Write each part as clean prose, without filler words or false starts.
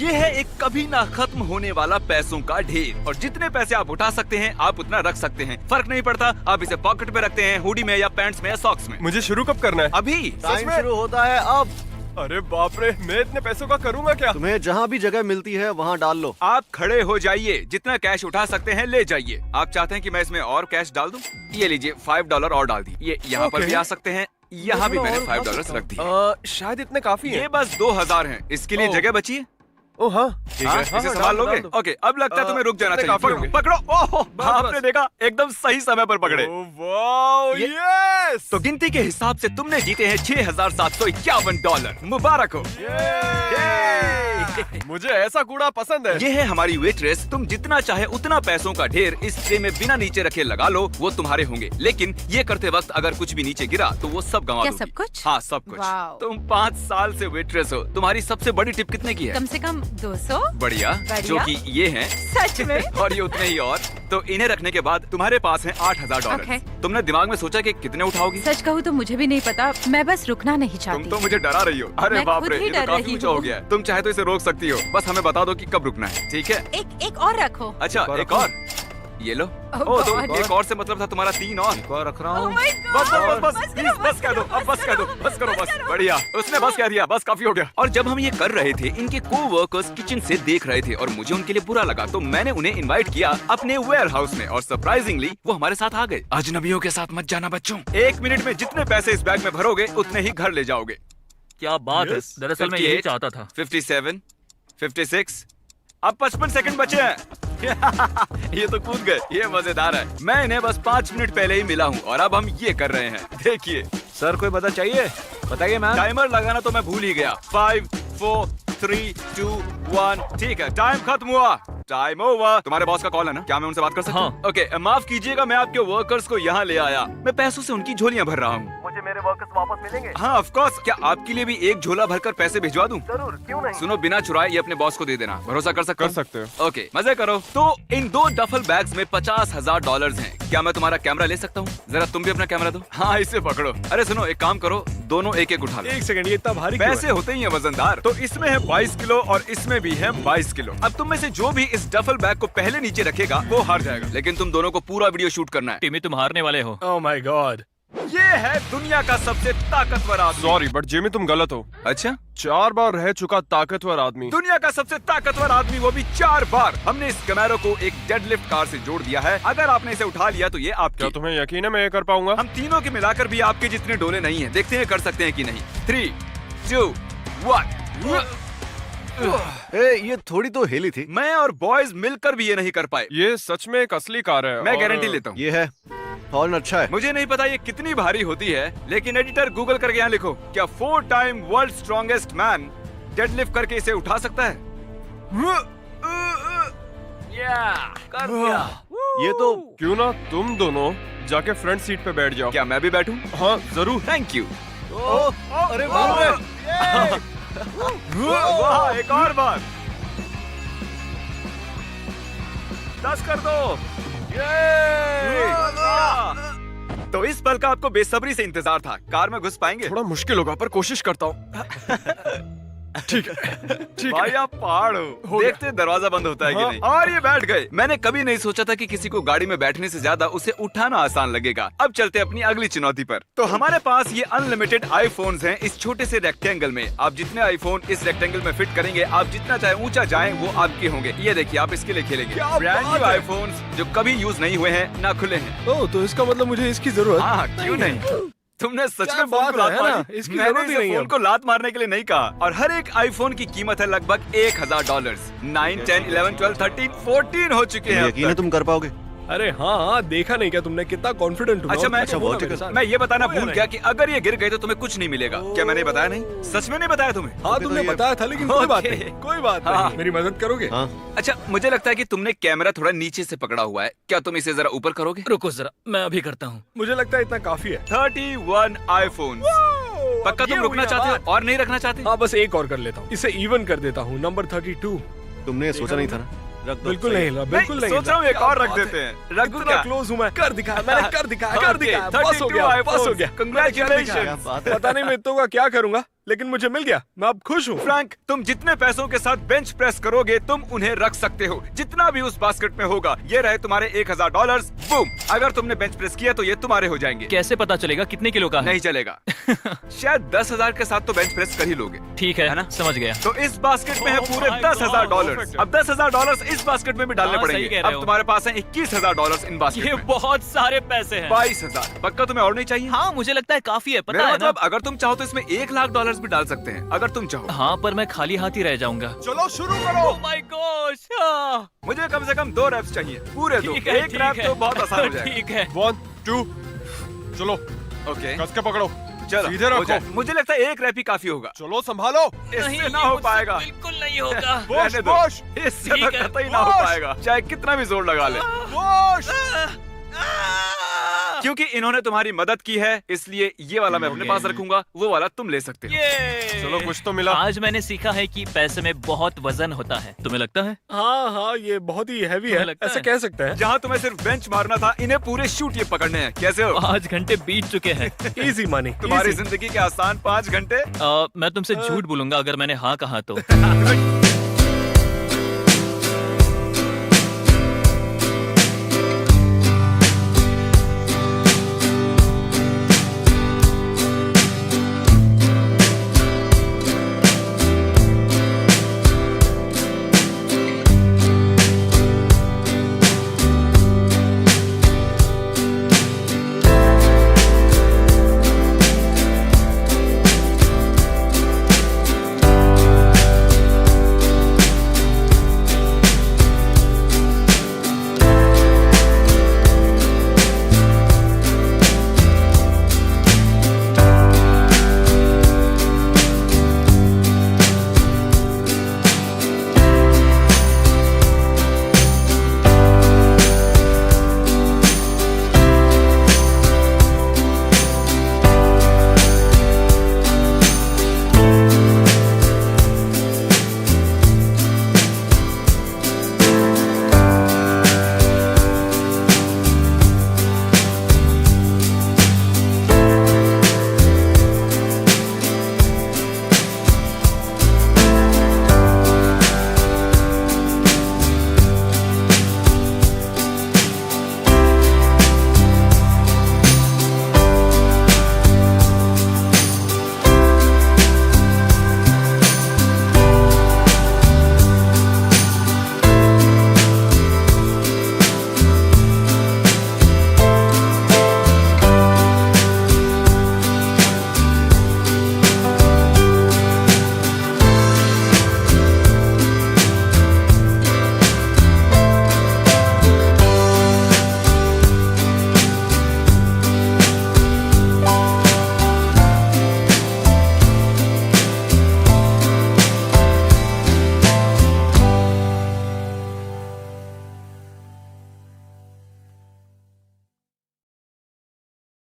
ये है एक कभी ना खत्म होने वाला पैसों का ढेर, और जितने पैसे आप उठा सकते हैं आप उतना रख सकते हैं। फर्क नहीं पड़ता आप इसे पॉकेट में रखते हैं, हुडी में या पैंट्स में या सॉक्स में। मुझे शुरू कब करना है? अभी। टाइम शुरू होता है अब। अरे बाप रे, मैं इतने पैसों का करूँगा क्या? तुम्हें जहाँ भी जगह मिलती है वहाँ डाल लो। आप खड़े हो जाइए, जितना कैश उठा सकते हैं ले जाइए। आप चाहते हैं कि मैं इसमें और कैश डाल दूं? ये लीजिए $5 और डाल दी। ये यहाँ पर भी आ सकते हैं, यहाँ भी मैंने $5 रख दिए। शायद इतने काफी ये है। बस 2000 हैं। इसके लिए जगह बची है? ओह हाँ, ठीक है, इसे संभाल लोगे? ओके, अब लगता है तुम्हें रुक जाना चाहिए। पकड़ो, पकड़ो। ओह, आपने देखा, एकदम सही समय पर पकड़े। Wow, yes! तो गिनती के हिसाब से तुमने जीते हैं $6751। मुबारक हो। मुझे ऐसा कूड़ा पसंद है। ये है हमारी वेट्रेस। तुम जितना चाहे उतना पैसों का ढेर इस ट्रे में बिना नीचे रखे लगा लो, वो तुम्हारे होंगे। लेकिन ये करते वक्त अगर कुछ भी नीचे गिरा तो वो सब गंवा क्या दोगी। सब कुछ? हाँ, सब कुछ। वाओ। तुम 5 साल से वेट्रेस हो। तुम्हारी सबसे बड़ी टिप कितने की है? कम से कम 200। बढ़िया, जो कि ये हैं। सच में? और ये उतने ही और। तो इन्हें रखने के बाद तुम्हारे पास है $8000। Okay. तुमने दिमाग में सोचा कि कितने उठाओगी? सच कहूँ तो मुझे भी नहीं पता, मैं बस रुकना नहीं तुम चाहती। तो मुझे डरा रही हो। अरे मैं बाप खुद रे, ही ये तो डर काफी रही ऊंचा हूँ। हो गया है। तुम चाहे तो इसे रोक सकती हो, बस हमें बता दो कि कब रुकना है, ठीक है? एक और रखो। अच्छा, एक और। ये लो। Oh ओ, तो God. एक और से मतलब था तुम्हारा 3 और। रख रहा Oh हूँ। my बस God. बस बस बस प्लीज बस कह दो, अब बस कह दो, बस करो, बस। बढ़िया, उसने बस कह दिया, बस काफी हो गया। और जब हम ये कर रहे थे, इनके को-वर्कर्स किचन से देख रहे थे और मुझे उनके लिए बुरा लगा, तो मैंने उन्हें इनवाइट किया अपने वेयर हाउस में, और सरप्राइजिंगली वो हमारे साथ आ गए। अजनबियों के साथ मत जाना बच्चों। 1 मिनट में जितने पैसे इस बैग में भरोगे उतने ही घर ले जाओगे। क्या बात है, दरअसल मैं यही चाहता था। 57, 56, अब 55 सेकंड बचे हैं। ये तो कूद गए, ये मजेदार है। मैं इन्हें बस 5 मिनट पहले ही मिला हूँ और अब हम ये कर रहे हैं, देखिए। सर कोई मदद चाहिए? बताइए मैम। टाइमर लगाना तो मैं भूल ही गया। 5, 4, 3, 2, 1। ठीक है, टाइम खत्म हुआ। Time over. तुम्हारे बॉस का कॉल है ना? क्या मैं उनसे बात कर सकता हूँ? ओके, माफ कीजिएगा, मैं आपके वर्कर्स को यहाँ ले आया। मैं पैसों से उनकी झोलियाँ भर रहा हूँ। मुझे मेरे वर्कर्स वापस मिलेंगे? हाँ, ऑफ कोर्स। क्या आपके लिए भी एक झोला भरकर पैसे भिजवा दूं? जरूर, क्यों नहीं? सुनो, बिना चुराए ये अपने बॉस को दे देना। भरोसा कर सकते कर सकते हो। ओके, मजे करो। तो इन 2 डफल बैग्स में $50,000 हैं। क्या मैं तुम्हारा कैमरा ले सकता हूँ? जरा तुम भी अपना कैमरा दो। हाँ, इसे पकड़ो। अरे सुनो, एक काम करो, दोनों एक एक उठा लो। एक सेकंड, ये इतना भारी क्यों है? पैसे होते ही है वजनदार। तो इसमें है 22 किलो और इसमें भी है 22 किलो। अब तुम में से जो भी इस डफल बैग को पहले नीचे रखेगा वो हार जाएगा। लेकिन तुम दोनों को पूरा वीडियो शूट करना है। टिमी, तुम हारने वाले हो। Oh my God. ये है दुनिया का सबसे ताकतवर आदमी। सॉरी बट जिमी तुम गलत हो। अच्छा, 4 बार रह चुका ताकतवर आदमी। दुनिया का सबसे ताकतवर आदमी, वो भी 4 बार। हमने इस कैमरो को एक डेडलिफ्ट कार से जोड़ दिया है। अगर आपने इसे उठा लिया तो ये क्या आपकी। तुम्हें यकीन है मैं ये कर पाऊंगा? हम तीनों के मिलाकर भी आपके जितने डोले नहीं हैं। देखते हैं कर सकते हैं कि नहीं। 3, 2, 1। ये थोड़ी तो हिली थी। मैं और बॉयज मिलकर भी ये नहीं कर पाए। ये सच में एक असली कार है। मैं और- गारंटी लेता हूँ। ये है, हॉर्न अच्छा है। मुझे नहीं पता ये कितनी भारी होती है, लेकिन एडिटर गूगल करके यहाँ लिखो, क्या 4 time world strongest man deadlift करके इसे उठा सकता है? कर दिया। ये तो क्यों ना तुम दोनों जाके फ्रंट सीट पे बैठ जाओ। क्या मैं भी बैठूं? हाँ जरूर। Thank you. अरे बाप रे। वाह, एक और बार। 10 कर दो। तो इस पल का आपको बेसब्री से इंतजार था। कार में घुस पाएंगे? थोड़ा मुश्किल होगा पर कोशिश करता हूँ। ठीक है, ठीक भाई है। आप पहाड़ हो। देखते हैं दरवाजा बंद होता है कि हाँ। नहीं। और ये बैठ गए। मैंने कभी नहीं सोचा था कि किसी को गाड़ी में बैठने से ज्यादा उसे उठाना आसान लगेगा। अब चलते हैं अपनी अगली चुनौती पर। तो हमारे पास ये अनलिमिटेड आईफोन्स हैं इस छोटे से रेक्टेंगल में। आप जितने आईफोन इस रेक्टेंगल में फिट करेंगे, आप जितना चाहे ऊंचा जाएं वो आपके होंगे। ये देखिए, आप इसके लिए खेलेंगे। क्या ब्रांड बात न्यू है। आईफोन्स जो कभी यूज नहीं हुए हैं, ना खुले हैं। ओह, तो इसका मतलब मुझे इसकी जरूरत हाँ, क्यों नहीं? तुमने सच क्या में फोन बात को लात है, है ना? मारी। इसकी मैंने जरूरत ही इसे नहीं है फोन अब। को लात मारने के लिए नहीं कहा। और हर एक आईफोन की कीमत है लगभग $1000। 9, 10, 11, 12, 13, 14 हो चुके हैं अब यकीन है तक। तुम कर पाओगे? अरे हाँ, देखा नहीं क्या तुमने कितना कॉन्फिडेंट अच्छा, मैं ये बताना हो या भूल नहीं? गया कि अगर ये गिर गए तो तुम्हें कुछ नहीं मिलेगा। क्या मैंने बताया नहीं? सच में नहीं बताया तुम्हें? हाँ अभी तो तुमने ये- बताया था, लेकिन कोई बात ओके। नहीं, कोई बात हाँ। नहीं। मेरी मदद करोगे? हाँ। अच्छा, मुझे लगता है कि तुमने कैमरा थोड़ा नीचे से पकड़ा हुआ है। क्या तुम इसे जरा ऊपर करोगे? रुको जरा, मैं अभी करता हूँ। मुझे लगता है इतना काफी है। 31 आईफोन। पक्का ये तुम रुकना हुई चाहते बात। हो और नहीं रखना चाहते? हाँ, बस एक और कर लेता हूँ। इसे इवन कर देता हूँ। नंबर 32। तुमने सोचा नहीं था ना? रख दो। बिल्कुल नहीं हिला, बिल्कुल नहीं सोच रहा हूँ हिला। एक और क्या रख बात है। देते हैं। रख दूं इतना क्या? क्लोज हूँ मैं। कर दिखाया, मैंने कर दिखाया, कर Okay, दिखाया। बस हो 32 गया, बस हो iPhones. गया। Congratulations. क्या बात है। पता नहीं मैं इतनों का क्या करूंगा। लेकिन मुझे मिल गया, मैं अब खुश हूँ। फ्रैंक, तुम जितने पैसों के साथ बेंच प्रेस करोगे तुम उन्हें रख सकते हो, जितना भी उस बास्केट में होगा। ये रहे तुम्हारे $1000। बूम, अगर तुमने बेंच प्रेस किया तो ये तुम्हारे हो जाएंगे। कैसे पता चलेगा कितने किलो का है? नहीं चलेगा। शायद 10,000 के साथ तो बेंच प्रेस कर ही लोगे। ठीक है ना, समझ गया। तो इस बास्केट में है पूरे $10,000। अब $10,000 इस बास्केट में भी डालने हाँ, सही पड़ेंगे। कह रहे अब हो। तुम्हारे पास है $21,000 इन बास्केट ये में। बहुत सारे पैसे हैं। 22,000। पक्का तुम्हें और नहीं चाहिए? हाँ, मुझे लगता है काफी है, पता मेरा है ना? मतलब अगर तुम चाहो तो इसमें $1,00,000 भी डाल सकते हैं, अगर तुम चाहो। हाँ, पर मैं खाली हाथ ही रह जाऊंगा। चलो शुरू करो। Oh my gosh! हाँ। मुझे कम से कम 2 रैप्स चाहिए, पूरे 2। ठीक है, एक रैप ठीक तो है। बहुत आसान हो जाएगा। ठीक है। 1 2 चलो ओके, कस के पकड़ो। चलो सीधे हो रखो। जाए। मुझे लगता है एक रैप ही काफी होगा। चलो संभालो। इससे ना हो मुझसे पाएगा। बिल्कुल नहीं होगा। बोश, रहने दो। बोश। इससे तो ठीक है, कतई ना हो बोश। पाएगा, चाहे कितना भी जोर लगा ले। बोश। क्योंकि इन्होंने तुम्हारी मदद की है, इसलिए ये वाला मैं अपने पास रखूंगा, वो वाला तुम ले सकते हो। ये चलो कुछ तो मिला। आज मैंने सीखा है कि पैसे में बहुत वजन होता है। तुम्हें लगता है? हाँ हाँ, ये बहुत ही हैवी है, तुम्हें लगता ऐसे है? कह सकते हैं। जहाँ तुम्हें सिर्फ बेंच मारना था, इन्हें पूरे शूट ये पकड़ने हैं। कैसे हो? 5 घंटे बीत चुके हैं। Easy money. तुम्हारी जिंदगी के आसान 5 घंटे। मैं तुमसे झूठ बोलूंगा अगर मैंने हाँ कहा तो।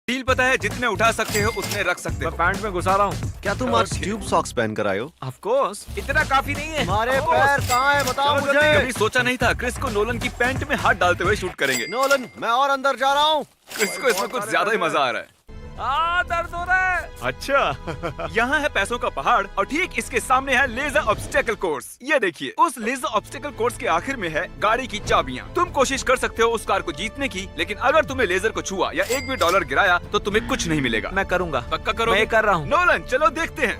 डील पता है, जितने उठा सकते हो उतने रख सकते मैं हो। पैंट में घुसा रहा हूँ। क्या तुम आज ट्यूब सॉक्स पहन कर आए हो? ऑफ कोर्स, इतना काफी नहीं है। हमारे पैर कहाँ है बताओ कभी मुझे। सोचा नहीं था क्रिस को नोलन की पैंट में हाथ डालते हुए शूट करेंगे। नोलन, मैं और अंदर जा रहा हूँ। क्रिस को इसमें कुछ ज्यादा ही मजा आ रहा है। दर्द हो रहा है। अच्छा। यहाँ है पैसों का पहाड़ और ठीक इसके सामने है लेजर ऑब्स्टेकल कोर्स। ये देखिए, उस लेजर ऑब्स्टेकल कोर्स के आखिर में है गाड़ी की चाबियाँ। तुम कोशिश कर सकते हो उस कार को जीतने की, लेकिन अगर तुम्हें लेजर को छुआ या एक भी डॉलर गिराया तो तुम्हें कुछ नहीं मिलेगा। मैं करूंगा। पक्का करो? मैं कर रहा हूँ। नोलन, चलो देखते हैं।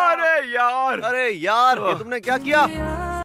अरे यार, अरे यार, ये तुमने क्या किया?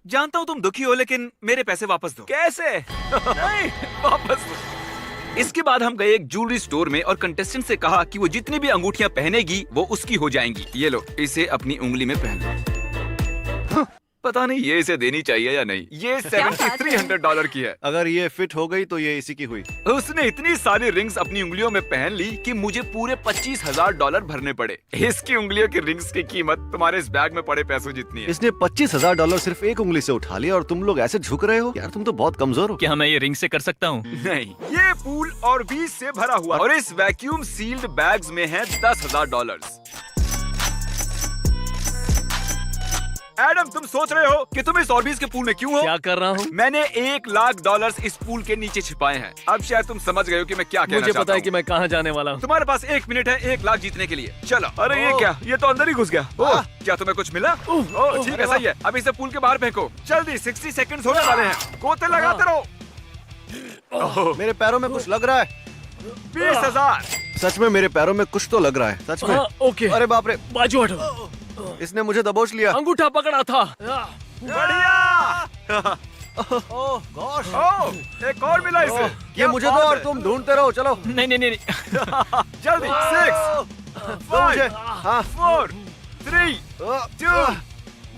जानता हूँ तुम दुखी हो, लेकिन मेरे पैसे वापस दो। कैसे? नहीं, वापस दो। इसके बाद हम गए एक ज्वेलरी स्टोर में और कंटेस्टेंट से कहा कि वो जितनी भी अंगूठियां पहनेगी वो उसकी हो जाएंगी। ये लो, इसे अपनी उंगली में पहन लो। पता नहीं ये इसे देनी चाहिए या नहीं। ये $7,300 की है। अगर ये फिट हो गई तो ये इसी की हुई। उसने इतनी सारी रिंग्स अपनी उंगलियों में पहन ली कि मुझे पूरे $25,000 भरने पड़े। इसकी उंगलियों की रिंग्स की कीमत तुम्हारे इस बैग में पड़े पैसों जितनी है। इसने $25,000 सिर्फ एक उंगली से उठा लिया और तुम लोग ऐसे झुक रहे हो? यार तुम तो बहुत कमजोर हो। क्या मैं ये रिंग से कर सकता हूँ? नहीं, ये पूल और बीज से भरा हुआ और इस वैक्यूम सील्ड बैग्स में है $10,000। एडम, तुम सोच रहे हो कि तुम इस ऑर्बिस के पूल में क्यों हो? क्या कर रहा हूँ? मैंने $1,00,000 इस पूल के नीचे छिपाए हैं। अब शायद तुम समझ गए हो कि मैं क्या कहना मुझे चाहता पता है हूँ। कि मैं कहाँ जाने वाला हूँ। तुम्हारे पास 1 मिनट है 1,00,000 जीतने के लिए। चलो। अरे ये क्या? ये तो अंदर ही घुस गया। ओह, क्या तुम्हें कुछ मिला? ओह, ठीक है, सही है। अब इसे पूल के बाहर फेंको। जल्दी, 60 सेकंड्स होने वाले हैं। गोते लगाते रहो। मेरे पैरों में कुछ लग रहा है। 20,000। सच में मेरे पैरों में कुछ तो लग रहा है, सच में। हाँ, ओके। अरे बाप रे, बाजू हटो। इसने मुझे दबोच लिया। अंगूठा पकड़ा था। बढ़िया। ओह गॉश, ओह, एक और मिला इसे। ये क्या मुझे दो बात और है। तुम ढूंढते रहो। चलो नहीं नहीं नहीं नहीं। जल्दी। 6 दो मुझे। 5 हाँ 4 3 2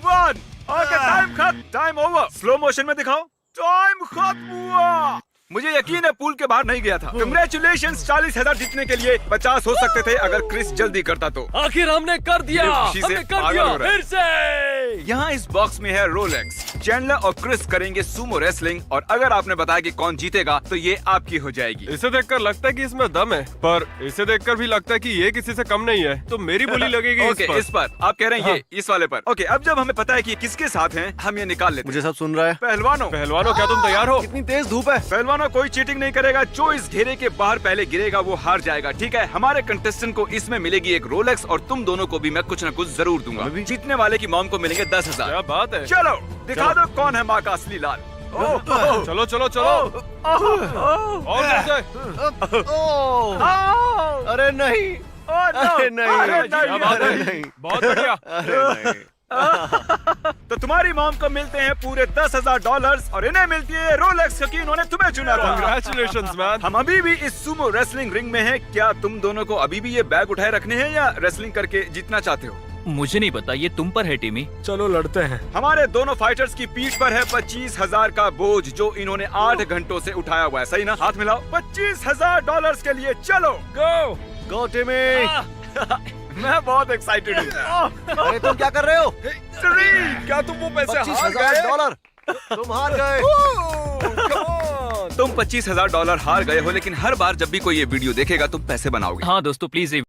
1। ओके, टाइम खत्म। Time over. स्लो मोशन में दिखाओ। टाइम खत्म हुआ। मुझे यकीन है पूल के बाहर नहीं गया था। कंग्रेचुलेशंस, 40,000 जीतने के लिए 50 हो सकते थे अगर क्रिस जल्दी करता तो। आखिर हमने कर दिया। ये खुशी से हमने कर पागल दिया हो रहा है। फिर से। यहाँ इस बॉक्स में है रोलेक्स। चैंडलर और क्रिस करेंगे सुमो रेसलिंग और अगर आपने बताया कि कौन जीतेगा तो ये आपकी हो जाएगी। इसे देखकर लगता है कि इसमें दम है, पर इसे देखकर भी लगता है कि ये किसी से कम नहीं है, तो मेरी बोली लगेगी ओके, इस पर आप कह रहे हैं ये इस वाले पर। ओके, अब जब हमें पता है कि ये किसके साथ हैं, हम ये निकाल लेते हैं। मुझे सब सुन रहा है। पहलवानों, पहलवानों, क्या तुम तैयार हो? कितनी तेज धूप है। पहलवानों, कोई चीटिंग नहीं करेगा। जो इस घेरे के बाहर पहले गिरेगा वो हार जाएगा, ठीक है? हमारे कंटेस्टेंट को इसमें मिलेगी एक रोलेक्स और तुम दोनों को भी मैं कुछ न कुछ जरूर दूंगा। जीतने वाले की मॉम को मिलेंगे 10,000। क्या बात है। चलो दिखा दो कौन है माँ का असली लाल। ओह, चलो चलो चलो, और कैसे? ओह, अरे नहीं, अरे नहीं, क्या बात अरे है? नहीं, बहुत बढ़िया। अरे नहीं। तो तुम्हारी मॉम को मिलते हैं पूरे $10,000 और इन्हें मिलती है रोलेक्स क्योंकि इन्होंने तुम्हें चुना था। Congratulations, man. हम अभी भी इस सुमो रेसलिंग रिंग में हैं। क्या तुम दोनों को अभी भी ये बैग उठाए रखने हैं या रेसलिंग करके जीतना चाहते हो? मुझे नहीं पता, ये तुम पर है टीमी। चलो लड़ते हैं। हमारे दोनों फाइटर्स की पीठ पर है 25,000 का बोझ जो इन्होंने 8 घंटों से उठाया हुआ है, सही ना? हाथ मिलाओ। $25,000 के लिए चलो। गो। गो टिमी। मैं बहुत एक्साइटेड हूँ। अरे तुम क्या कर रहे हो? क्या तुम वो पैसे हार गए? $25,000 तुम हार गए। तुम $25,000 हार गए हो, लेकिन हर बार जब भी कोई ये वीडियो देखेगा तुम पैसे बनाओगे। हाँ दोस्तों, प्लीज